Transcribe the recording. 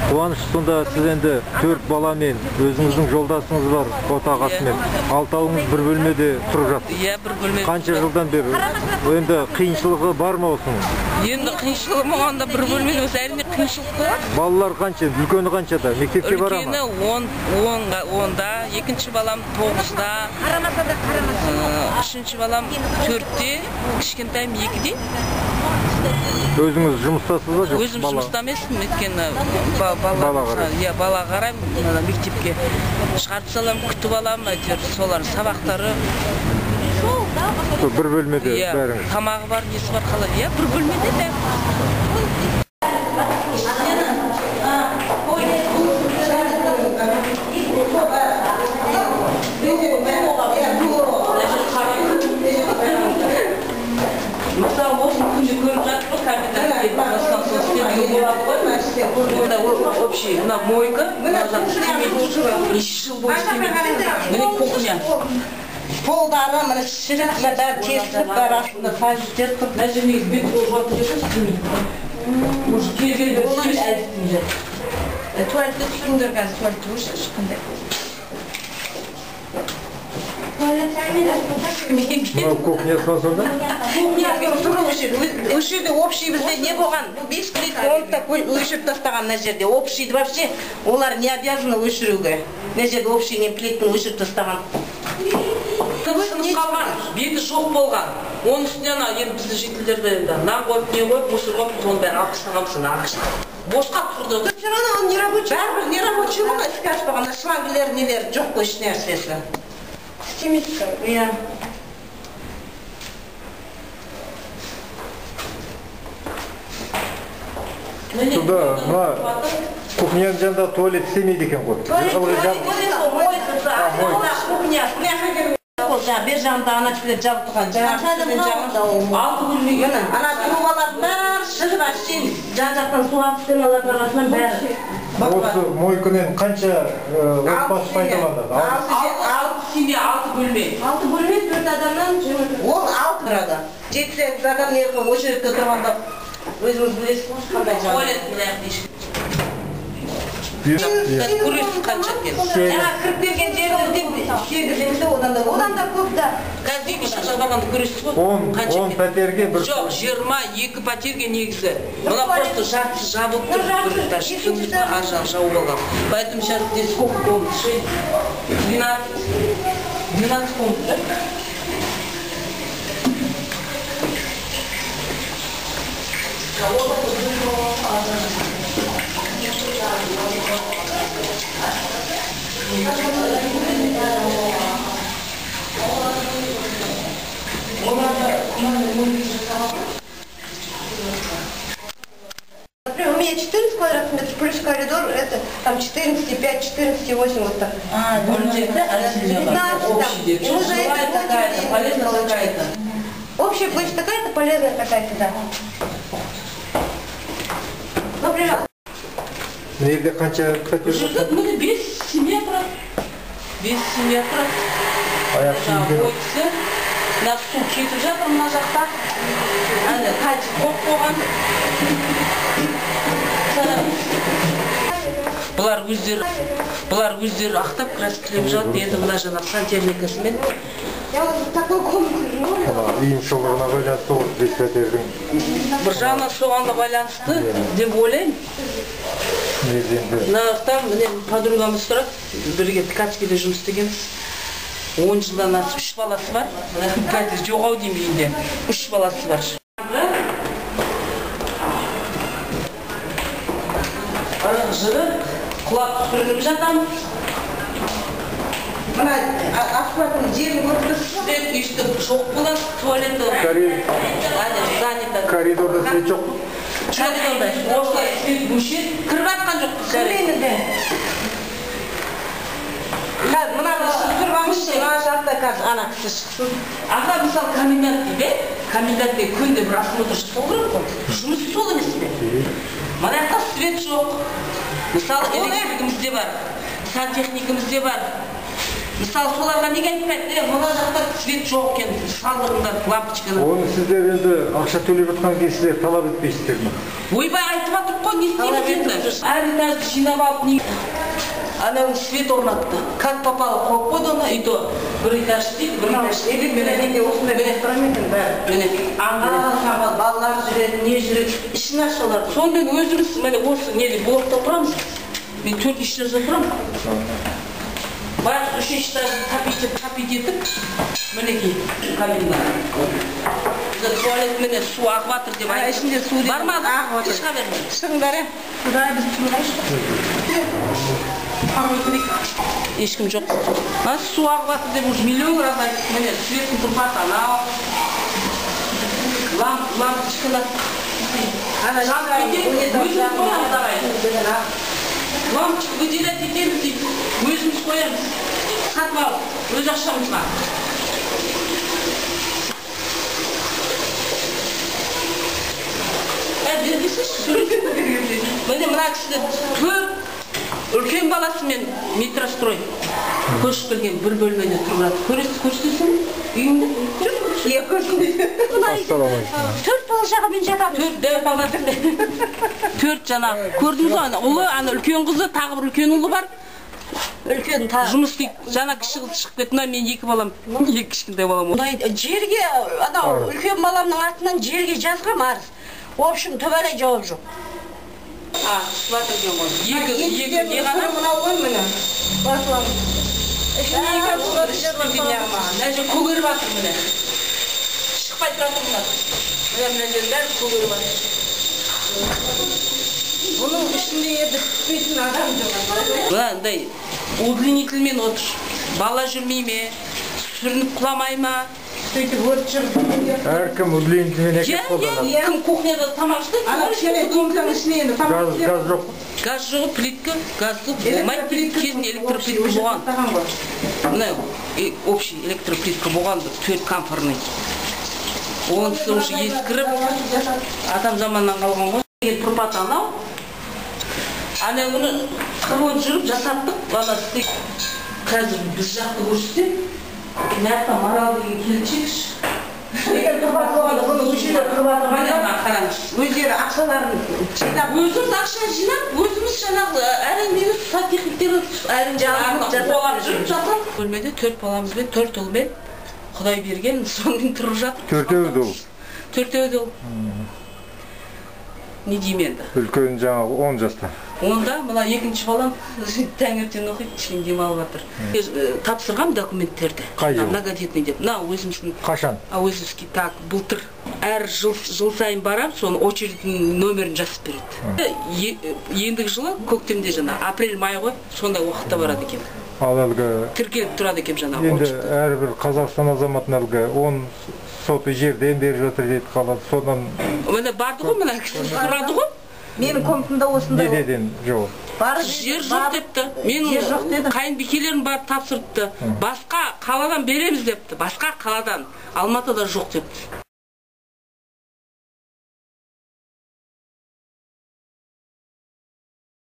Қуаныш, сонда сіз енді 4 баламен, өзіңіздің жолдасыңыз бар, отағасымен, алтауыңыз бір бөлмеде тұрып жатыр. Иә, бір бөлмеде. Қанша жылдан бері? Енді қиыншылығы бар ма осының? Енді қиыншылығы болғанда бір бөлмеде өзі әрине қиыншылық болады. Балалар қанша? Үлкені қаншада? Мектепке бара ма? Үлкені 10-да, екінші балам 9-да, үшінші балам 4-те, кішкентайым 2-де. Өзіңіз жұмыстасыз ба, жоқ? Өзім жұмыста емеспін, өйткені бала қараймын, мектепке шығарып салам, күтіп алам, солар сабақтары. Бір бөлмеде бәріңіз? Тамағы бар, несі бар, қалай? Иә, бір бөлмеде де. Мысалы, осы күнде көріп жатыр, капиталистер басқан соң общий, мына мойка, жыл бойы істемейді. Міне кухня. Полдары, мына шіріп, мына тесіліп, бәрі астында қажеттер тұр. Мына жеріне бет жауап бересіз, істемейді. Может, келгенде істемейді, әлі істемейді. Туалетті түсіндір қазір, туалетті өші шыққандай. Кухнясына сонда? Өз жерде общий бізде не болған? 5 плитка онтта өшіріп тастаған мына жерде. Общийді вообще олар не обязаны өшіруге. Мына жерде общий не плитканы өшіріп тастаған. Сынып қалған, беті жоқ болған. Оның үстінен енді бізді жителдерді енді нан қойып, не қойып, мусор қойып, соны бәрі алып тастағанбыз, нағышты. Босқа тұрды. Все равно он не рабочий. Бәрібір не рабочий ғой, іске ашпаған. Шлангілер нелер жоқ қой еш нәрсесі. Істемейді. Иә. Сонда, мына кухняның жанында туалет істемейді екен ғой? Бер жағында ана кісілер жабып тұрған. Алты бөлме. Ана трубалар бәрі шығып әшейін. Жан-жақтан су ағып түскен олардың арасынан бәрі. Осы мойкамен қанша отбасы пайдаланады? 6 семья, 6 бөлме. 6 бөлме 4 адамнан ол 6 тұрады. 7-8 адам неғылып очередте тұрғанда өзіңіз білесіз қандай жағдай. Туалет біләқ көресіз қанша екен. Жаңа кіріп келген жерімізде 8 емізде одан да көп да. Қазір үйге шықсақ барғанда көресіз ғой. 10 пәтерге бір... Жоқ, 22 пәтерге негізі. Мына просто жартысы жабылып тұр. Бір ташып сөңгіз ма, ар жағы жауып алған. Поэтому сейчас здесь сколько комнат? 12 комнат, да? Например, у меня 14 квадратных метров плюс коридор, это там 14,5, 14,8 вот так. Бөлімдерді әлсіздер бар. Общий деп. Жилая такая-то, полезная такая-то. Общая площадь такая-то, полезная такая-то, да. Например. Неде қанша пәтер? Жүрді, міне 5 семья тұрады. 5 семья тұрады. Аяқ сүйген. Мына су кетіп жатыр мына жақта. Әлі қайтып қоқ қоған. Бұлар өздері ақтап краскілеп жатыр. Енді мына жаңа сантехникасымен. Я вот такой комнаты живу. Ұйымшылығына байланысты ол 5 пәтердің. Бір жағынан соған да байланысты деп ойлаймын. Нарықтан міне подругамыз тұрады. Бірге ткачкеде жұмыс істегенбіз. 10 жылдан асып 3 баласы бар. Пәтер жоқ ау деймін үйінде. 3 баласы бар. Жыры құлап түкіріліп жатамыз. Мына асфальтың жерін көрдіңіз. Свет үйшті жоқ болады, туалеті. Коридорда свет жоқ. Коридорда осылай свет өшеді. Кіріп атқан жоқ. Кірмеймін де. Мына тұрып алыңызшы, мына жақта қазір ана кісі шықсын. Аға мысалы комендант дейді, комендантте күнде бір осмотр жасау керек қой. Жұмысы сол емес пе? Мына жақта свет жоқ. Мысалы электригімізде бар, сантехникімізде бар. Мысалы соларға неге айтпайды, мына жақта свет жоқ екен, салдырыңдар лампочканы. Оны сіздер енді ақша төлеп жатқан кездер талап етпейсіздер ме? Ойбай айтып жатыр ғой, не істейміз енді? Әр этажды жинап алып, анау свет орнатты. Как попало қойып қойды оны, и то бір этаж дейді, бір этаж дейді. Менде осындай беріп тұрам екен бәрі. Балалар жүреді, не жүреді, ішін ашылар. Сонымен өзіміз, міне осы неде блокта тұрамыз. Мен 4-інші этажда тұрамын. Баяғы 3-інші этажды тапит етіп, мінекей кабина. Туалет менен су ағып жатыр деп айтып. Ішінде су деп ағып жатыр. Шыға берме. Шығыңдар, Құдай біз ешкім жоқ. Су ағып жатыр деп уже миллион раз айтып, міне светтің тұрпаты анау. Лампочкалар. Лампочка выделять етеміз дейді, өзіміз қоямыз. Сатып алып, өз ақшамызға. Міне мына кісі үлкен баласымен метрострой көшіп келген бір бөлмеде тұрып жатыр. Көрсетесің бе? Үйіңді? Төрт бала жаға мен жатамын. Төрт жаңағы. Көрдіңіз ғой, ұлы, үлкен қызы, тағы бір үлкен ұлы бар. Үлкен тағы. Жұмыс істейді, жаңа кіші қыз шығып кетті, мен екі балам, екі кішкентай балам. Жерге, анау үлкен баламның атынан жерге жазғам арыз. В общем, төбелей жауап жоқ. Сұлат екен ғой. Екі не ғана? Мынау ғой міне. Басылам. Мына жер көгеріп жатыр міне. Шықпай тұратын бұлар. Мына жердің бәрі көгеріп жатыр. Бұның ішінде еді түспейтін адам жоқ. Мынандай удлинительмен отыр. Бала жүрмей ме? Сүрініп құламай ма? Сөйтіп өрт жүріп. Әркім удлинительмен әкеп қолданады. Кім кухняда тамақ істейді? Ана кішкене думканың ішіне енді тамақ істейді. Газ жоқ. Газ жоқ, плитка, газды болмайды. Кезінде электроплитка болған. Мына общий электроплитка болған, 4 камфорный. Онысы уже ескіріп, атам заманнан қалған ғой. Тұрпат анау. Ана күні қырып жүріп жасаттық, бала істейді. Қазір біз жақты көрсетсе, мәртта Марал деген келіншекші. Тұрпат болғанда бұны үшілер қырып атырған. Қараңыз. Өздері ақшаларын жинап. Өзіміз ақша жинап, өзіміз жаңағы әрін сантехниктері әрін жаңағы олар жүріп жатыр. Бөлмеде 4 баламызбен, 4 ұлмен Құдай берген, соңын тұрып жатыр. Төртеуі де ол. Төртеуі де ол. Не деймін енді? Үлкен жаңағы 10 жаста. Онда мына екінші балам таңертең оқиды, кішкене демалып жатыр. Тапсырғам документтерді. Қай жыл? Многодетный деп. Мына өзіміздің. Қашан? Өзімізге так былтыр. Әр жыл сайын барам, соны очередінің номерін жазып береді. Ендігі жылы көктемде жаңа апрель-май ғой, сондай уақытта барады екен. Ал әлгі Тіркеліп тұрады екен жаңа. енді әрбір Қазақстан азаматына әлгі 10 соты жерден беріп жатыр дейді қалады. Содан Міне барды ғой, мына кісі сұрады ғой. Менің комнатымда осындай. неден жауап? Жер жоқ депті. Менің қайынбикелерім барып тапсырыпты. Басқа қаладан береміз депті. Басқа қаладан. Алматыда жоқ депті.